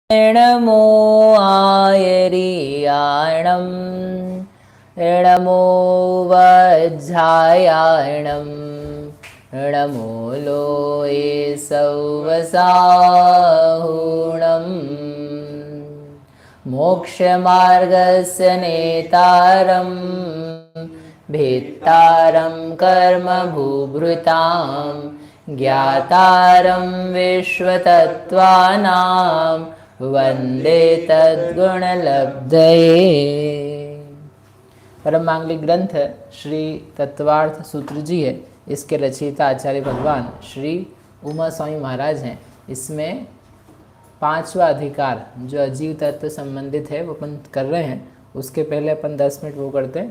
नमो आयर्याणं नमो वज्झायाणं नमो लोये सौवसाहुणं मोक्षमार्गस्य नेतारं भेत्तारं कर्मभूभृतां ज्ञातारं विश्वतत्त्वानां वंदे तद्गुणलब्धये। परम मांगलिक ग्रंथ श्री तत्वार्थ सूत्र जी है। इसके रचयिता आचार्य भगवान श्री उमा स्वामी महाराज हैं। इसमें पांचवा अधिकार जो अजीव तत्व संबंधित है वो अपन कर रहे हैं। उसके पहले अपन 10 मिनट वो करते हैं।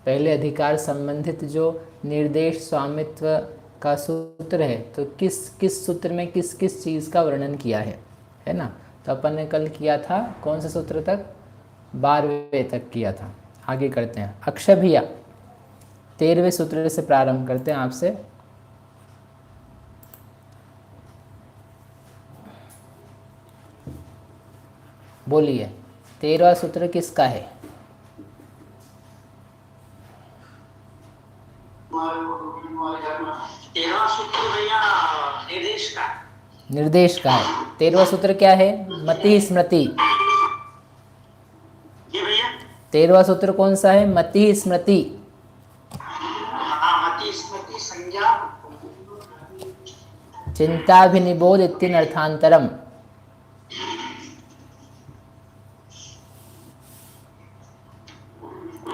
पहले अधिकार संबंधित जो निर्देश स्वामित्व का सूत्र है, तो किस किस सूत्र में किस किस चीज़ का वर्णन किया है ना। तो अपन ने कल किया था कौन से सूत्र तक, 12वें तक किया था। आगे करते हैं। अक्षय भैया 13वें सूत्र से प्रारंभ करते हैं आपसे। बोलिए 13वां सूत्र किसका है? 13वां सूत्र भैया निर्देश का है। 13वां सूत्र क्या है? मति स्मृति। ये भैया 13वां सूत्र कौन सा है? मति स्मृति। मति स्मृति संज्ञा चिंताभिनिबोध इत्यनर्थांतरम।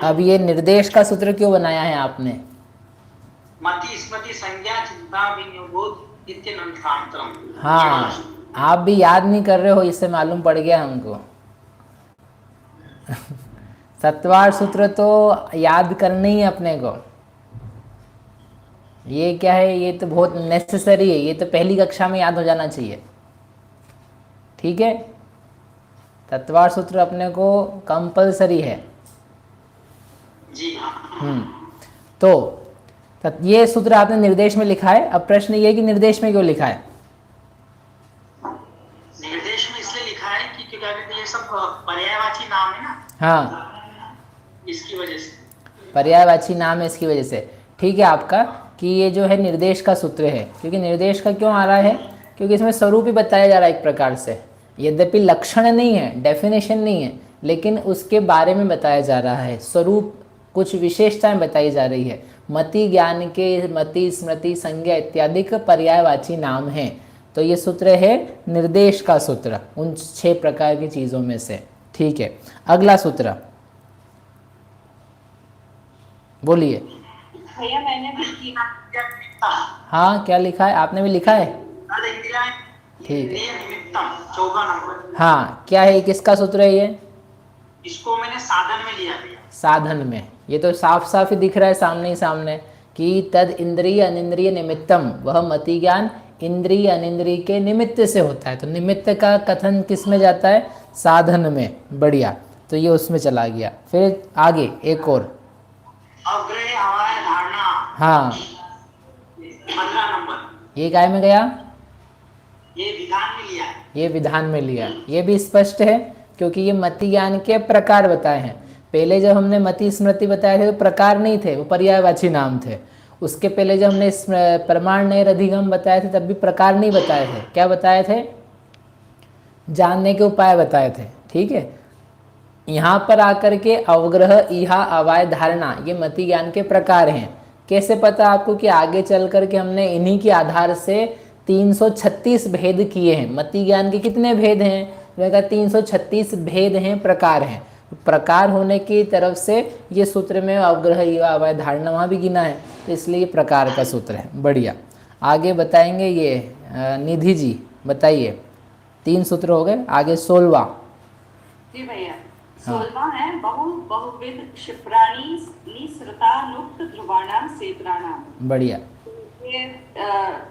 अब ये निर्देश का सूत्र क्यों बनाया है आपने? मति स्मृति संज्ञा चिंताभिनिबोध इत्यनर्थांतरम। हाँ, आप भी याद नहीं कर रहे हो, इससे मालूम पड़ गया हमको। सत्वार सूत्र तो याद करना ही है अपने को। ये क्या है? ये तो बहुत नेसेसरी है। ये तो पहली कक्षा में याद हो जाना चाहिए। ठीक है, तत्वार सूत्र अपने को कंपलसरी है जी। तो ये सूत्र आपने निर्देश में लिखा है। अब प्रश्न ये है कि निर्देश में क्यों लिखा है? निर्देश में इसलिए लिखा है कि क्या कहते हैं, ये सब पर्यायवाची नाम है ना। हाँ, इसकी वजह से पर्यायवाची नाम है, इसकी वजह से। ठीक है आपका कि ये जो है निर्देश का सूत्र है। क्योंकि निर्देश का क्यों आ रहा है? क्योंकि इसमें स्वरूप ही बताया जा रहा है एक प्रकार से। यद्यपि लक्षण नहीं है, डेफिनेशन नहीं है, लेकिन उसके बारे में बताया जा रहा है। स्वरूप, कुछ विशेषताएं बताई जा रही है। मति ज्ञान के मति स्मृति संज्ञा इत्यादि का पर्यायवाची नाम है। तो ये सूत्र है निर्देश का सूत्र, उन 6 प्रकार की चीज़ों में से। ठीक है, अगला सूत्र बोलिए। भैया मैंने भी किया। हाँ, क्या लिखा है? आपने भी लिखा है? ठीक है। 14 नंबर। हाँ, क्या है? किसका सूत्र है ये? इसको मैंने साधन में लिया भैया। साधन में। ये तो साफ साफ ही दिख रहा है सामने ही सामने कि तद इंद्रिय अनिंद्रिय निमित्तम, वह मति ज्ञान इंद्रिय अनिंद्रिय के निमित्त से होता है। तो निमित्त का कथन किस में जाता है? साधन में। बढ़िया, तो ये उसमें चला गया। फिर आगे एक और अग्रय हवाए धारणा। हाँ, 15 नंबर। ये काय में गया? ये विधान में लिया है। ये विधान में लिया। ये भी स्पष्ट है क्योंकि ये मति ज्ञान के प्रकार बताए हैं। पहले जब हमने मति स्मृति बताए थे तो प्रकार नहीं थे, वो पर्यायवाची नाम थे। उसके पहले जब हमने प्रमाण नैर अधिगम बताए थे तब भी प्रकार नहीं बताए थे। क्या बताए थे? जानने के उपाय बताए थे। ठीक है, यहाँ पर आकर के अवग्रह, इहा, अवाय, धारणा, ये मति ज्ञान के प्रकार हैं। कैसे पता आपको? कि आगे चल करके हमने इन्हीं के आधार से 336 भेद किए हैं। मति ज्ञान के कितने भेद हैं? 336 भेद हैं, प्रकार हैं। प्रकार होने की तरफ से ये सूत्र में अवग्रह, इहा, अवाय, धारणा वहाँ भी गिना है, तो इसलिए ये प्रकार का सूत्र है। बढ़िया, आगे बताएंगे। ये निधि जी बताइए। 3 सूत्र हो गए, आगे 16वां। जी भैया, 16वां है बहुविध क्षिप्राणी निसृतानुक्त ध्रुवाणाम सेत्राणाम। बढ़िया, ये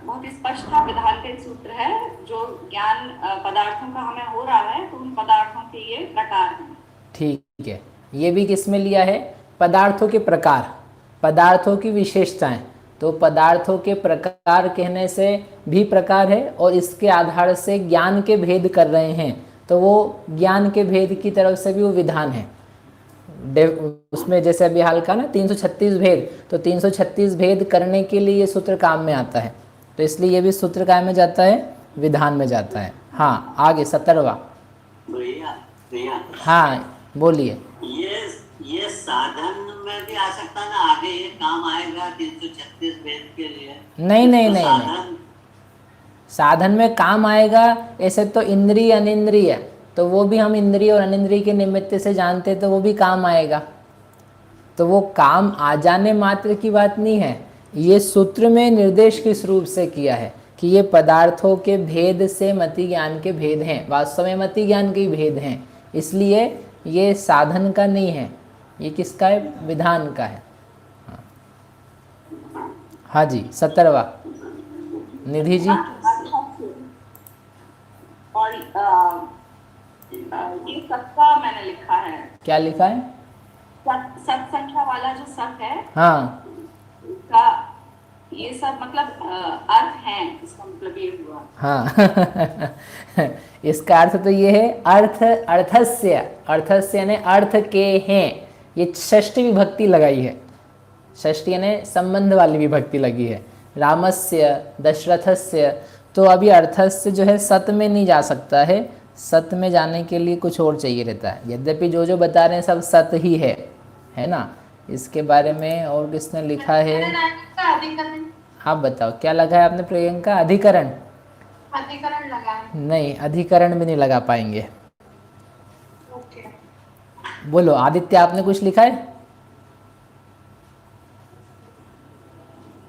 बहुत स्पष्ट था, विधान का सूत्र है। जो ज्ञान पदार्थों का हमें हो रहा है, तो उन पदार्थों के ये प्रकार हैं। ठीक है, ये भी किस में लिया है? पदार्थों के प्रकार, पदार्थों की विशेषताएं। तो पदार्थों के प्रकार कहने से भी प्रकार है और इसके आधार से ज्ञान के भेद कर रहे हैं। तो वो ज्ञान के भेद की तरफ से भी वो विधान है। उसमें जैसे अभी हाल का ना 336 भेद, तो 336 भेद करने के लिए ये सूत्र काम में आता है, तो इसलिए ये भी सूत्र काय में जाता है, विधान में जाता है। हाँ आगे 17वां। भैया भैया हाँ बोलिए। ये साधन में भी आ सकता ना, आगे ये काम आएगा 336 वेद के लिए। नहीं नहीं तो नहीं नहीं, साधन साधन में काम आएगा ऐसे तो इंद्रिय अनिंद्रिय, तो वो भी हम इंद्रिय और अनिंद्रिय के निमित्त से जानते, तो वो भी काम आएगा। तो वो काम आ जाने मात्र की बात नहीं है, ये सूत्र में निर्देश किस रूप से किया है कि ये पदार्थों के भेद से मति ज्ञान के भेद हैं, वास्तव में मति ज्ञान के ही भेद हैं, इसलिए ये साधन का नहीं है, ये किसका है, विधान का है। हाँ जी 17वां निधि जी। और ये सबका मैंने लिखा है, क्या लिखा है? सत संख्या वाला जो सत है, हाँ का ये सब मतलब अर्थ है, इसका मतलब ये हुआ। हाँ इसका अर्थ तो ये है, अर्थ अर्थस्य, अर्थस्य यानी अर्थ के हैं, ये षष्ठी विभक्ति लगाई है, षष्ठी यानी संबंध वाली विभक्ति लगी है। रामस्य दशरथस्य, तो अभी अर्थस्य जो है सत में नहीं जा सकता है, सत में जाने के लिए कुछ और चाहिए रहता है, यद्यपि जो जो बता रहे हैं सब सत ही है ना। इसके बारे में और किसने लिखा है, आप बताओ क्या लगा है आपने प्रियंका? अधिकरण? अधिकरण लगा है। नहीं, अधिकरण भी नहीं लगा पाएंगे। ओके। बोलो आदित्य, आपने कुछ लिखा है?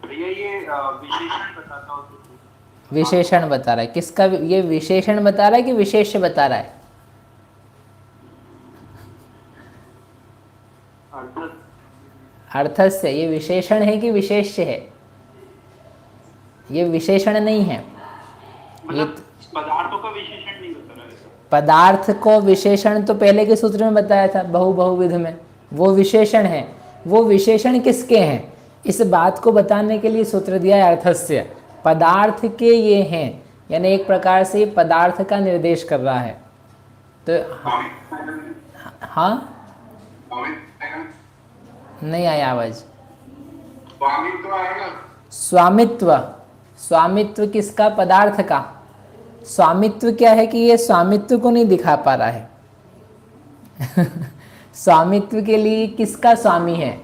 भैया ये विशेषण बताता हूँ। विशेषण बता रहा है, किसका? ये विशेषण बता रहा है कि विशेष्य बता रहा है? अर्थस्य, ये विशेषण है कि विशेष्य है? ये विशेषण नहीं है, ये पदार्थों का विशेषण नहीं बता रहा है। पदार्थ को विशेषण तो पहले के सूत्र में बताया था, बहुविध में, वो विशेषण है। वो विशेषण किसके हैं, इस बात को बताने के लिए सूत्र दिया है अर्थस्य, पदार्थ के ये हैं, यानी एक प्रकार से पदार्थ का निर्देश कर रहा है। तो हाँ नहीं आया आवाज। स्वामित्व, स्वामित्व किसका? पदार्थ का। स्वामित्व क्या है कि ये स्वामित्व को नहीं दिखा पा रहा है स्वामित्व के लिए किसका स्वामी है?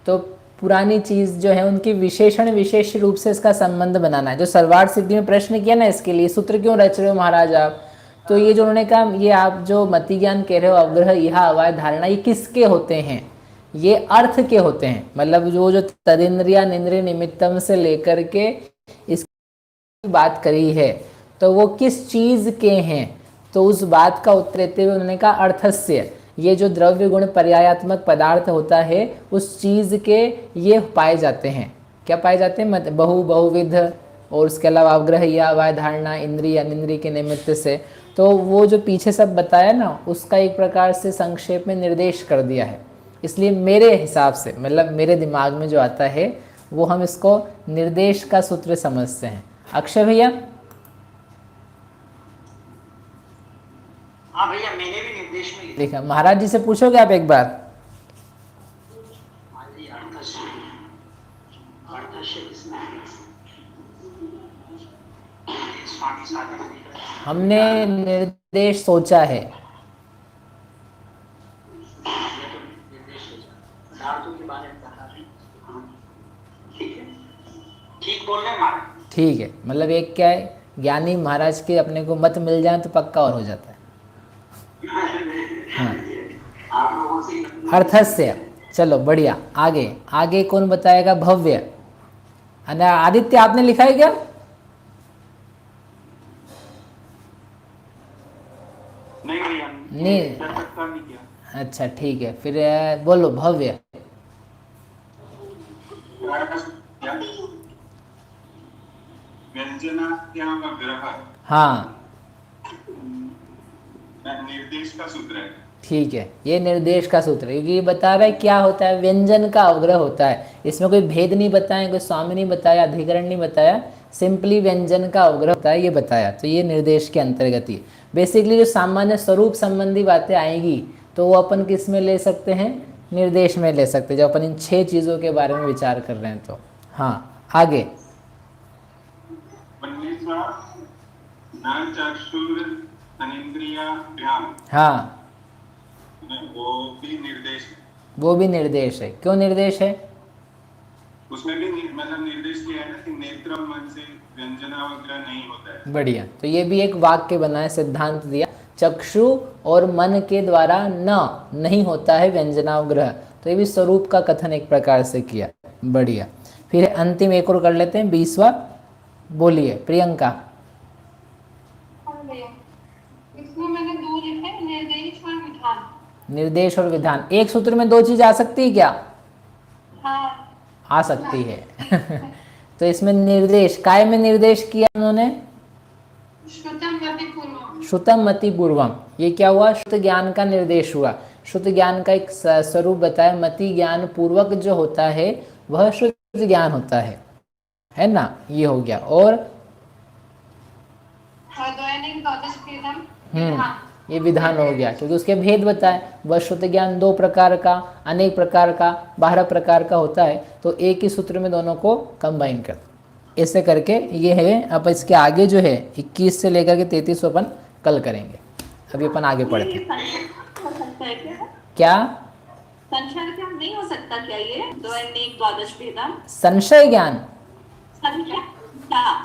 तो पुरानी चीज जो है उनकी विशेषण विशेष रूप से इसका संबंध बनाना है। जो सर्वार्थ सिद्धि में प्रश्न किया ना, इसके लिए सूत्र क्यों रच रहे हो महाराज आप, तो ये जो उन्होंने कहा, ये आप जो मति ज्ञान कह रहे हो, अवग्रह यह अवाय धारणा, ये किसके होते हैं? ये अर्थ के होते हैं, मतलब जो तदिंद्रिया निंद्रिय निमित्तम से लेकर के इसकी बात करी है, तो वो किस चीज के हैं? तो उस बात का उत्तर देते हुए उन्होंने कहा अर्थस्य, ये जो द्रव्य गुण पर्यायात्मक पदार्थ होता है उस चीज के ये पाए जाते हैं। क्या पाए जाते हैं? बहुविध, और उसके अलावा अवग्रह या अवाय धारणा, इंद्रिय अनिंद्रिय के निमित्त से। तो वो जो पीछे सब बताया ना, उसका एक प्रकार से संक्षेप में निर्देश कर दिया है। इसलिए मेरे हिसाब से, मतलब मेरे दिमाग में जो आता है वो हम इसको निर्देश का सूत्र समझते हैं। अक्षय भैया? हाँ भैया, मैंने भी निर्देश में लिखा। देखा, महाराज जी से पूछोगे आप एक बार? हाँ जी, अर्थस्य किसमें है? स्वामी साधन में लिखा है। हमने निर्देश सोचा है। पदार्थों के बारे में बता रहे हैं। ठीक है, ठीक बोल रहे हैं महाराज। ठीक है, मतलब एक क्या है, ज्ञानी महाराज के अपने को मत मिल जाए तो पक्का और हो जाता है। हाँ, आप लोगों से अर्थस्य। चलो बढ़िया, आगे आगे कौन बताएगा? भव्य। आदित्य आपने लिखा है क्या? नहीं भैया, नहीं। नहीं किया। अच्छा ठीक है, फिर बोलो भव्य। हाँ निर्देश का सूत्र है। ठीक है, ये निर्देश का सूत्र है, क्योंकि ये बता रहा है क्या होता है, व्यंजन का अवग्रह होता है। इसमें कोई भेद नहीं बताया, कोई स्वामी नहीं बताया, अधिकरण नहीं बताया, सिंपली व्यंजन का अवग्रह होता है, ये बताया। तो ये निर्देश के अंतर्गत ही बेसिकली जो सामान्य स्वरूप संबंधी बातें आएंगी तो वो अपन किस में ले सकते हैं, निर्देश में ले सकते हैं, जब अपन इन 6 चीज़ों के बारे में विचार कर रहे हैं। तो हाँ आगे 19वां ज्ञान चक्षुर अनिंद्रियाभ्याम, हाँ वो भी निर्देश है। वो भी निर्देश है। क्यों निर्देश है? उसमें भी मतलब निर्देश किया है ना कि नेत्र मन से व्यंजनावग्रह नहीं होता है। बढ़िया। तो ये भी एक वाक्य बना है, सिद्धांत दिया, चक्षु और मन के द्वारा नहीं होता है व्यंजनावग्रह। तो ये भी स्वरूप का कथन एक प्रकार से किया। बढ़िया। फिर अंतिम एक और कर लेते हैं, 20वां। बोलिए प्रियंका। हाँ भैया, इसमें मैंने 2 लिखे, निर्देश और विधान। निर्देश और विधान, एक सूत्र में 2 चीज आ सकती है क्या? हाँ आ सकती है। तो इसमें निर्देश, काय में निर्देश किया उन्होंने? श्रुतम मति पूर्वम। श्रुतम मति पूर्वम। ये क्या हुआ? शुद्ध ज्ञान का निर्देश हुआ। शुद्ध ज्ञान का एक स्वरूप बताया, मति ज्ञान पूर्वक जो होता है वह शुद्ध ज्ञान होता है ना। ये हो गया। और दैनिक द्वादश भेदम विधान। ये विधान हो गया, क्योंकि उसके भेद बताए। वह शुद्ध ज्ञान 2 प्रकार का, अनेक प्रकार का, 12 प्रकार का होता है। तो एक ही सूत्र में दोनों को कंबाइन कर, ऐसे करके ये है। अब इसके आगे जो है 21 से लेकर के 33 अपन कल करेंगे। अभी अपन आगे बढ़ते हैं। हो सकता है क्या संशय ज्ञान नहीं हो सकता क्या? ये दैनिक द्वादश भेदम संशय ज्ञान?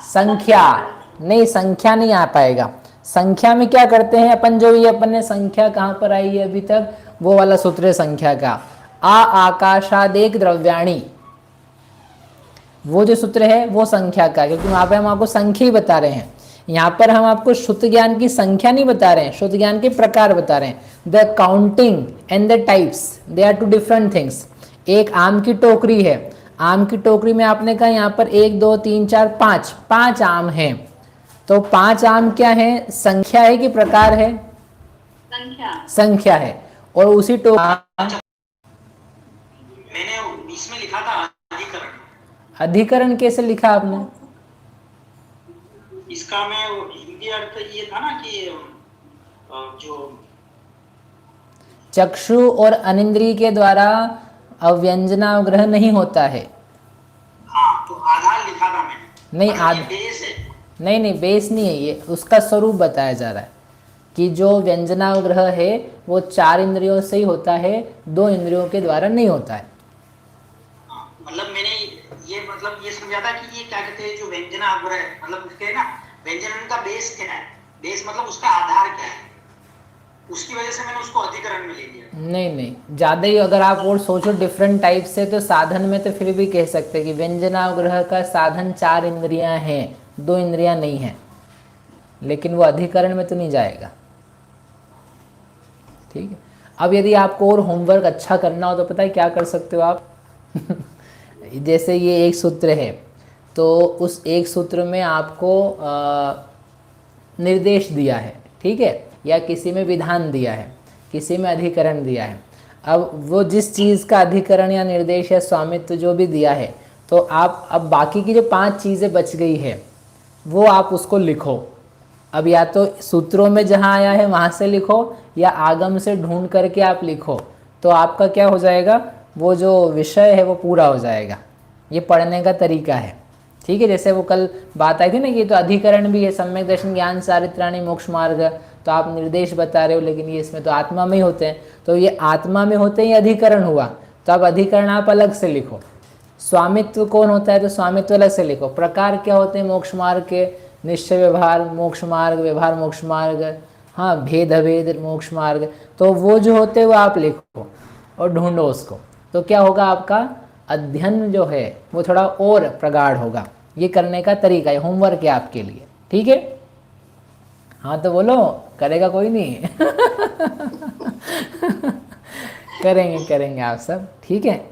संख्या नहीं, संख्या नहीं आ पाएगा। संख्या में क्या करते हैं अपन, जो ये अपन ने संख्या कहाँ पर आई है अभी तक, वो वाला सूत्र है संख्या का। आकाशादेक द्रव्याणी, वो जो सूत्र है वो संख्या का, क्योंकि वहां पे हम आपको संख्या ही बता रहे हैं। यहाँ पर हम आपको शुद्ध ज्ञान की संख्या नहीं बता रहे हैं, शुद्ध ज्ञान के प्रकार बता रहे हैं। The counting and the types, they are 2 different things. एक आम की टोकरी है, आम की टोकरी में आपने कहा यहाँ पर 1 2 3 4 5 आम हैं। तो 5 आम क्या है, संख्या है कि प्रकार है? संख्या है। और उसी मैंने इसमें लिखा था अधिकरण। अधिकरण कैसे लिखा आपने? इसका मैं हिंदी अर्थ ये था ना कि जो चक्षु और अनिंद्रिय के द्वारा अव्यंजनाग्रह नहीं होता है। हाँ, तो आधार लिखा था मैंने। नहीं, मतलब ये बेस है। नहीं बेस नहीं है, ये उसका स्वरूप बताया जा रहा है कि जो व्यंजनाग्रह है वो 4 इंद्रियों से ही होता है, 2 इंद्रियों के द्वारा नहीं होता है। मतलब मैंने ये समझा था कि ये क्या कहते हैं, जो व्यंजनाग्रह है, मतलब उसके ना व्यंजन का बेस क्या है, बेस मतलब उसका आधार क्या है, उसकी वजह से मैंने उसको अधिकरण में ले लिया। नहीं, ज़्यादा ही अगर आप और सोचो डिफरेंट टाइप से, तो साधन में तो फिर भी कह सकते हैं कि व्यंजनाग्रह का साधन 4 इंद्रियां हैं, 2 इंद्रियां नहीं हैं, लेकिन वो अधिकरण में तो नहीं जाएगा। ठीक है। अब यदि आपको और होमवर्क अच्छा करना हो तो पता है क्या कर सकते हो आप? जैसे ये एक सूत्र है, तो उस एक सूत्र में आपको निर्देश दिया है, ठीक है, या किसी में विधान दिया है, किसी में अधिकरण दिया है। अब वो जिस चीज़ का अधिकरण या निर्देश या स्वामित्व जो भी दिया है, तो आप अब बाकी की जो 5 चीज़ें बच गई है वो आप उसको लिखो। अब या तो सूत्रों में जहाँ आया है वहाँ से लिखो, या आगम से ढूंढ करके आप लिखो, तो आपका क्या हो जाएगा, वो जो विषय है वो पूरा हो जाएगा। ये पढ़ने का तरीका है, ठीक है। जैसे वो कल बात आई थी ना कि तो अधिकरण भी है, सम्यक दर्शन ज्ञान चारित्राणी मोक्ष मार्ग, तो आप निर्देश बता रहे हो, लेकिन ये इसमें तो आत्मा में ही होते हैं, तो ये आत्मा में होते हैं, ये अधिकरण हुआ, तो अब अधिकरण आप अलग से लिखो। स्वामित्व कौन होता है, तो स्वामित्व अलग से लिखो। प्रकार क्या होते हैं मोक्ष मार्ग के, निश्चय व्यवहार मोक्ष मार्ग, व्यवहार मोक्ष मार्ग, हाँ, भेद अभेद मोक्ष मार्ग, तो वो जो होते हैं वो आप लिखो और ढूंढो उसको। तो क्या होगा, आपका अध्ययन जो है वो थोड़ा और प्रगाढ़ होगा। ये करने का तरीका है, होमवर्क है आपके लिए, ठीक है। हाँ तो बोलो, करेगा कोई नहीं? करेंगे आप सब, ठीक है।